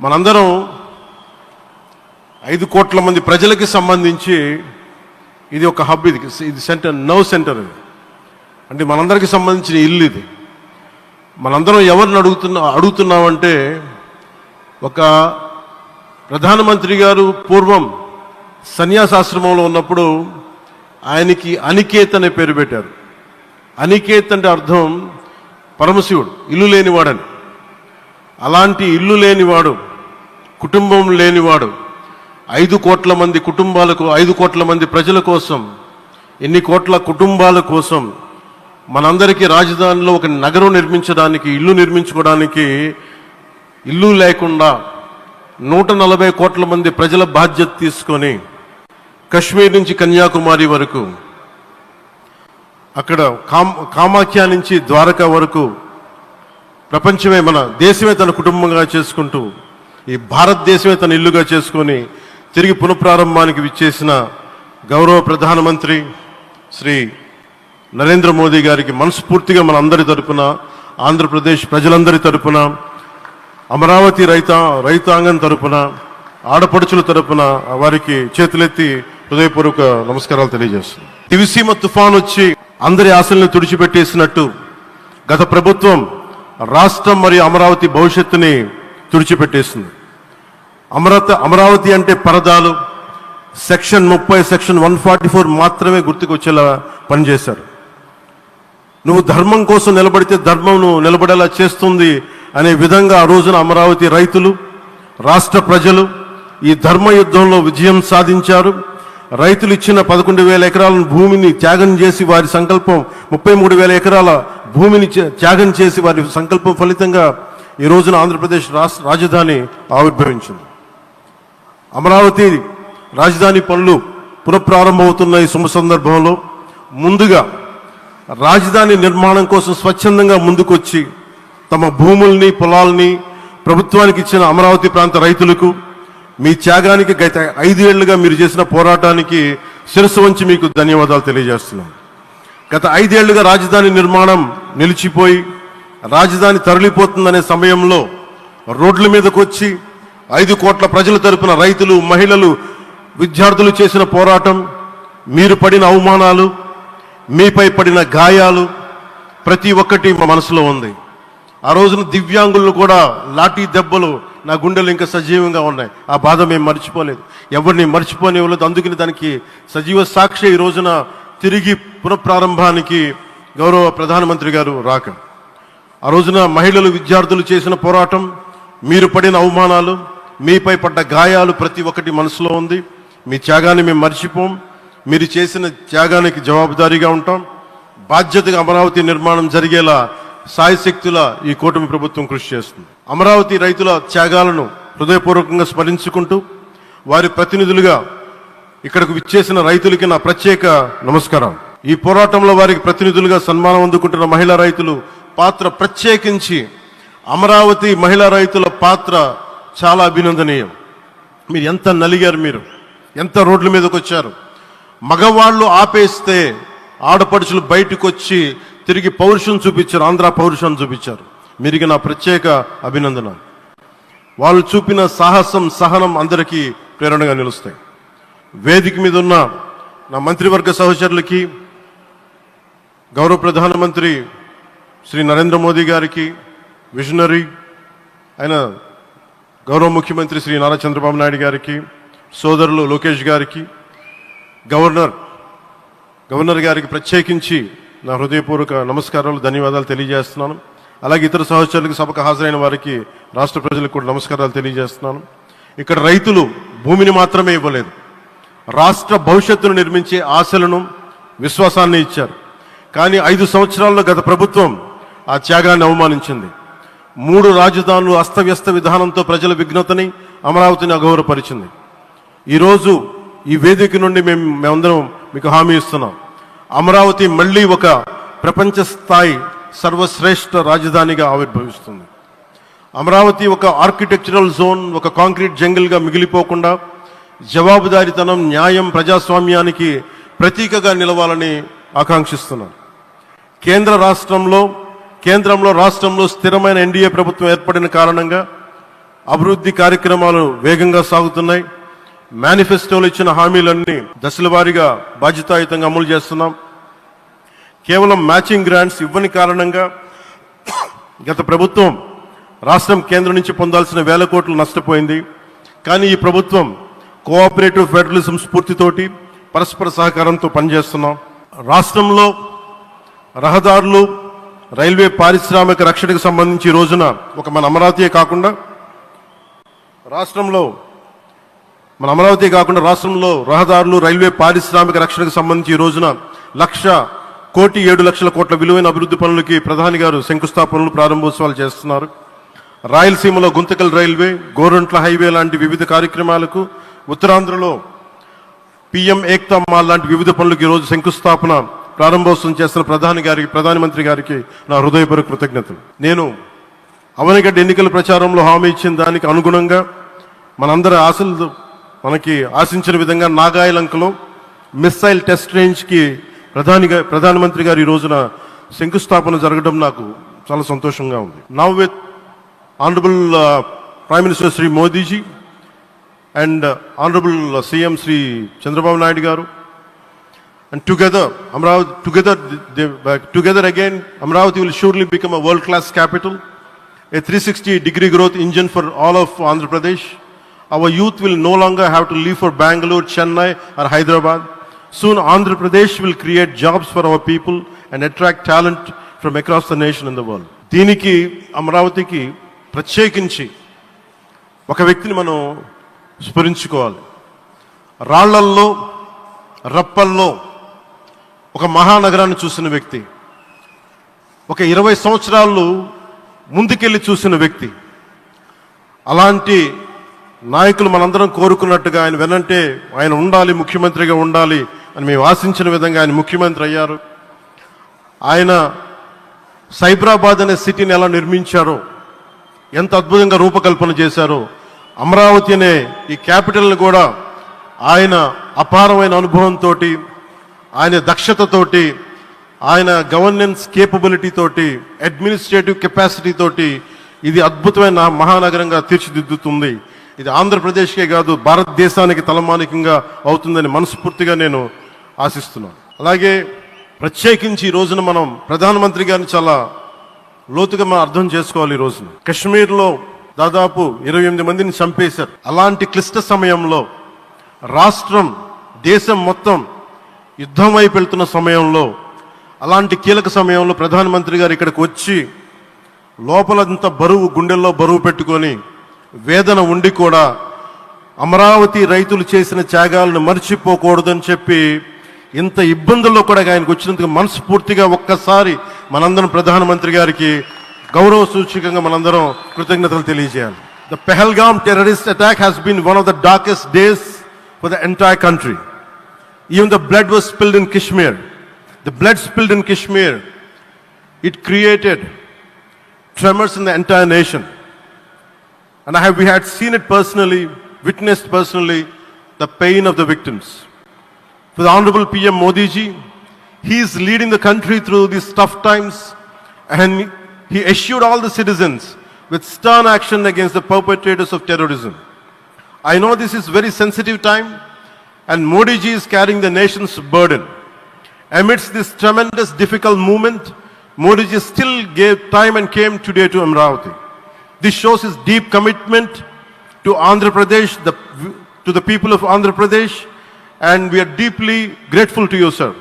మనందరం 5 కోట్ల మంది ప్రజలకి సంబంధించి ఇది ఒక హబ్, ఇది సెంటర్, నర్వ్ సెంటర్. ఇది అంటే మనందరికి సంబంధించిన ఇల్లు ఇది. మనందరం ఎవరిని అడుగుతున్నామంటే, ఒక ప్రధానమంత్రి గారు పూర్వం సన్యాసాశ్రమంలో ఉన్నప్పుడు ఆయనకి అనికేత్ అనే పేరు పెట్టారు. అనికేత్ అంటే అర్థం పరమశివుడు, ఇల్లు లేనివాడని. అలాంటి ఇల్లు లేనివాడు, కుటుంబం లేనివాడు 5 కోట్ల మంది కుటుంబాలకు, 5 కోట్ల మంది ప్రజల కోసం, ఎన్ని కోట్ల కుటుంబాల కోసం మనందరికీ రాజధానిలో ఒక నగరం నిర్మించడానికి, ఇల్లు నిర్మించుకోవడానికి ఇల్లు లేకుండా 140 కోట్ల మంది ప్రజల బాధ్యత తీసుకొని కశ్మీర్ నుంచి కన్యాకుమారి వరకు, అక్కడ కామాఖ్య నుంచి ద్వారకా వరకు ప్రపంచమే, మన దేశమే తన కుటుంబంగా చేసుకుంటూ, ఈ భారతదేశమే తన ఇల్లుగా చేసుకొని తిరిగి పునఃప్రారంభానికి విచ్చేసిన గౌరవ ప్రధానమంత్రి శ్రీ నరేంద్ర మోదీ గారికి మనస్ఫూర్తిగా మన అందరి తరపున, ఆంధ్రప్రదేశ్ ప్రజలందరి తరపున, అమరావతి రైతాంగం తరపున, ఆడపడుచుల తరపున వారికి చేతులెత్తి హృదయపూర్వక నమస్కారాలు తెలియజేస్తున్నాను. దివిసీమ తుఫాన్ వచ్చి అందరి ఆశల్ని తుడిచిపెట్టేసినట్టు గత ప్రభుత్వం రాష్ట్రం మరియు అమరావతి భవిష్యత్తుని తుడిచిపెట్టేసింది. అమరావతి అంటే పరదాలు, సెక్షన్ 30, సెక్షన్ 144 మాత్రమే గుర్తుకొచ్చేలా పనిచేశారు. నువ్వు ధర్మం కోసం నిలబడితే ధర్మం నువ్వు నిలబడేలా చేస్తుంది అనే విధంగా ఆ రోజున అమరావతి రైతులు, రాష్ట్ర ప్రజలు ఈ ధర్మ యుద్ధంలో విజయం సాధించారు. రైతులు ఇచ్చిన 11,000 ఎకరాల భూమిని త్యాగం చేసి, వారి సంకల్పం 33,000 ఎకరాల భూమిని త్యాగం చేసి, వారి సంకల్పం ఫలితంగా ఈ రోజున ఆంధ్రప్రదేశ్ రాజధాని ఆవిర్భవించింది. అమరావతి రాజధాని పనులు పునఃప్రారంభమవుతున్న ఈ శుభ సందర్భంలో ముందుగా రాజధాని నిర్మాణం కోసం స్వచ్ఛందంగా ముందుకొచ్చి తమ భూముల్ని, పొలాల్ని ప్రభుత్వానికి ఇచ్చిన అమరావతి ప్రాంత రైతులకు, మీ త్యాగానికి, గత 5 ఏళ్లుగా మీరు చేసిన పోరాటానికి శిరస్సు వంచి మీకు ధన్యవాదాలు తెలియజేస్తున్నాం. గత 5 ఏళ్లుగా రాజధాని నిర్మాణం నిలిచిపోయి రాజధాని తరలిపోతుందనే సమయంలో రోడ్ల మీదకు వచ్చి 5 కోట్ల ప్రజల తరపున రైతులు, మహిళలు, విద్యార్థులు చేసిన పోరాటం, మీరు పడిన అవమానాలు, మీపై పడిన గాయాలు ప్రతి ఒక్కటి మా మనసులో ఉంది. ఆ రోజున దివ్యాంగులు కూడా లాఠీ దెబ్బలు నా గుండెలు ఇంకా సజీవంగా ఉన్నాయి. ఆ బాధ మేము మర్చిపోలేదు, ఎవరిని మర్చిపోనివ్వలేదు. అందుకని దానికి సజీవ సాక్షి ఈ రోజున తిరిగి పునఃప్రారంభానికి గౌరవ ప్రధానమంత్రి గారు రాక, ఆ రోజున మహిళలు, విద్యార్థులు చేసిన పోరాటం, మీరు పడిన అవమానాలు, మీపై పడ్డ గాయాలు ప్రతి ఒక్కటి మనసులో ఉంది. మీ త్యాగాన్ని మేము మర్చిపోం. మీరు చేసిన త్యాగానికి జవాబుదారీగా ఉంటాం. బాధ్యతగా అమరావతి నిర్మాణం జరిగేలా సాయశక్తుల ఈ కూటమి ప్రభుత్వం కృషి చేస్తుంది. అమరావతి రైతుల త్యాగాలను హృదయపూర్వకంగా స్మరించుకుంటూ, వారి ప్రతినిధులుగా ఇక్కడకు విచ్చేసిన రైతులకి నా ప్రత్యేక నమస్కారం. ఈ పోరాటంలో వారికి ప్రతినిధులుగా సన్మానం అందుకుంటున్న మహిళా రైతులు పాత్ర, ప్రత్యేకించి అమరావతి మహిళా రైతుల పాత్ర చాలా అభినందనీయం. మీరు ఎంత నలిగారు, మీరు ఎంత రోడ్ల మీదకి వచ్చారు. మగవాళ్ళు ఆపేస్తే ఆడపడుచులు బయటకు వచ్చి తిరిగి పౌరుషం చూపించారు, ఆంధ్ర పౌరుషాన్ని చూపించారు. మీరికి నా ప్రత్యేక అభినందన. వాళ్ళు చూపిన సాహసం, సహనం అందరికీ ప్రేరణగా నిలుస్తాయి. వేదిక మీద ఉన్న నా మంత్రివర్గ సహచరులకి, గౌరవ ప్రధానమంత్రి శ్రీ నరేంద్ర మోదీ గారికి, విజనరీ అయిన గౌరవ ముఖ్యమంత్రి శ్రీ నారా చంద్రబాబు నాయుడు గారికి, సోదరులు లోకేష్ గారికి, గవర్నర్ గారికి ప్రత్యేకించి నా హృదయపూర్వక నమస్కారాలు, ధన్యవాదాలు తెలియజేస్తున్నాను. అలాగే ఇతర సహచరులకు, సభకు హాజరైన వారికి, రాష్ట్ర ప్రజలకు కూడా నమస్కారాలు తెలియజేస్తున్నాను. ఇక్కడ రైతులు భూమిని మాత్రమే ఇవ్వలేదు, రాష్ట్ర భవిష్యత్తును నిర్మించే ఆశలను, విశ్వాసాన్ని ఇచ్చారు. కానీ 5 సంవత్సరాల్లో గత ప్రభుత్వం ఆ త్యాగాన్ని అవమానించింది. 3 రాజధానులు, అస్తవ్యస్త విధానంతో ప్రజల విఘ్నతని, అమరావతిని అగౌరవపరిచింది. ఈరోజు ఈ వేదిక నుండి మేమందరం మీకు హామీ ఇస్తున్నాం, అమరావతి మళ్ళీ ఒక ప్రపంచ స్థాయి సర్వశ్రేష్ఠ రాజధానిగా ఆవిర్భవిస్తుంది. అమరావతి ఒక ఆర్కిటెక్చరల్ జోన్, ఒక కాంక్రీట్ జంగిల్గా మిగిలిపోకుండా జవాబుదారీతనం, న్యాయం, ప్రజాస్వామ్యానికి ప్రతీకగా నిలవాలని ఆకాంక్షిస్తున్నాను. కేంద్రంలో రాష్ట్రంలో స్థిరమైన ఎన్డీఏ ప్రభుత్వం ఏర్పడిన కారణంగా అభివృద్ధి కార్యక్రమాలు వేగంగా సాగుతున్నాయి. మేనిఫెస్టోలో ఇచ్చిన హామీలన్నీ దశల వారీగా బాధ్యతాయుతంగా అమలు చేస్తున్నాం. కేవలం మ్యాచింగ్ గ్రాంట్స్ ఇవ్వని కారణంగా గత ప్రభుత్వం రాష్ట్రం కేంద్రం నుంచి పొందాల్సిన 1000 కోట్లు నష్టపోయింది. కానీ ఈ ప్రభుత్వం కోఆపరేటివ్ ఫెడరలిజం స్ఫూర్తితోటి పరస్పర సహకారంతో పనిచేస్తున్నాం. రాష్ట్రంలో రహదారులు, రైల్వే పారిశ్రామిక రక్షణకు సంబంధించి ఈ రోజున మన అమరావతి కాకుండా రాష్ట్రంలో రహదారులు, రైల్వే పారిశ్రామిక రక్షణకు సంబంధించి ఈ రోజున 1,07,00,000 కోట్ల విలువైన అభివృద్ధి పనులకి ప్రధాని గారు శంకుస్థాపనలు, ప్రారంభోత్సవాలు చేస్తున్నారు. రాయలసీమలో గుంతకల్ రైల్వే, గోరంట్ల హైవే లాంటి వివిధ కార్యక్రమాలకు, ఉత్తరాంధ్రలో పిఎం ఏక్తా మాల్ లాంటి వివిధ పనులకు ఈరోజు శంకుస్థాపన, ప్రారంభోత్సవం చేస్తున్న ప్రధానమంత్రి గారికి నా హృదయపూర్వక కృతజ్ఞతలు. నేను అవనిగడ్డ ఎన్నికల ప్రచారంలో హామీ ఇచ్చిన దానికి అనుగుణంగా మనందరి ఆశలు మనకి ఆశించిన విధంగా నాగాయలంకలో మిస్సైల్ టెస్ట్ రేంజ్కి ప్రధానమంత్రి గారు ఈ రోజున శంకుస్థాపన జరగడం నాకు చాలా సంతోషంగా ఉంది. Now with honourable prime minister Shri Modiji and honourable CM Shri Chandrababu Naidu గారు, and together again Amravati will surely become a world class capital, a 360-degree growth engine for all of Andhra Pradesh. Our youth will no longer have to leave for Bangalore, Chennai or Hyderabad. Soon Andhra Pradesh will create jobs for our people and attract talent from across the nation and the world. దీనికి అమరావతికి ప్రత్యేకించి ఒక వ్యక్తిని మనం స్మరించుకోవాలి. రాళ్లల్లో, రప్పల్లో ఒక మహానగరాన్ని చూసిన వ్యక్తి, ఒక 20 సంవత్సరాలు ముందుకెళ్ళి చూసిన వ్యక్తి. అలాంటి నాయకులు మనందరం కోరుకున్నట్టుగా ఆయన వెనంటే ఆయన ఉండాలి, ముఖ్యమంత్రిగా ఉండాలి అని మేము ఆశించిన విధంగా ఆయన ముఖ్యమంత్రి అయ్యారు. ఆయన సైబరాబాద్ అనే సిటీని ఎలా నిర్మించారో, ఎంత అద్భుతంగా రూపకల్పన చేశారో, అమరావతి అనే ఈ క్యాపిటల్ని కూడా ఆయన అపారమైన అనుభవంతో, ఆయన దక్షతతోటి, ఆయన గవర్నెన్స్ కేపబిలిటీ తోటి, అడ్మినిస్ట్రేటివ్ కెపాసిటీ తోటి ఇది అద్భుతమైన మహానగరంగా తీర్చిదిద్దుతుంది. ఇది ఆంధ్రప్రదేశ్కే కాదు భారతదేశానికి తలమానికంగా అవుతుందని మనస్ఫూర్తిగా నేను ఆశిస్తున్నాను. అలాగే ప్రత్యేకించి ఈ రోజున మనం ప్రధానమంత్రి గారిని చాలా లోతుగా మనం అర్థం చేసుకోవాలి. ఈ రోజున కశ్మీర్లో దాదాపు 28 మందిని చంపేశారు. అలాంటి క్లిష్ట సమయంలో రాష్ట్రం, దేశం మొత్తం యుద్ధం వైపు వెళ్తున్న సమయంలో, అలాంటి కీలక సమయంలో ప్రధానమంత్రి గారు ఇక్కడికి వచ్చి లోపలంతా బరువు, గుండెల్లో బరువు పెట్టుకొని వేదన ఉండి కూడా అమరావతి రైతులు చేసిన త్యాగాలను మర్చిపోకూడదని చెప్పి ఇంత ఇబ్బందుల్లో కూడా ఆయనకు వచ్చినందుకు మనస్ఫూర్తిగా ఒక్కసారి మనందరం ప్రధానమంత్రి గారికి గౌరవ సూచకంగా మనందరం కృతజ్ఞతలు తెలియజేయాలి. The Pahalgam terrorist attack has been one of the darkest days for the entire country. Even the blood was spilled in Kashmir. The blood spilled in Kashmir, it created tremors in the entire nation. And we had seen it personally, witnessed personally, the pain of the victims. For the Honorable PM Modi ji, he is leading the country through these tough times, and he assured all the citizens with stern action against the perpetrators of terrorism. I know this is very sensitive time, and Modi ji is carrying the nation's burden. Amidst this tremendous difficult moment, Modi ji still gave time and came today to Amravati. This shows his deep commitment to Andhra Pradesh, to the people of Andhra Pradesh, and we are deeply grateful to you, sir.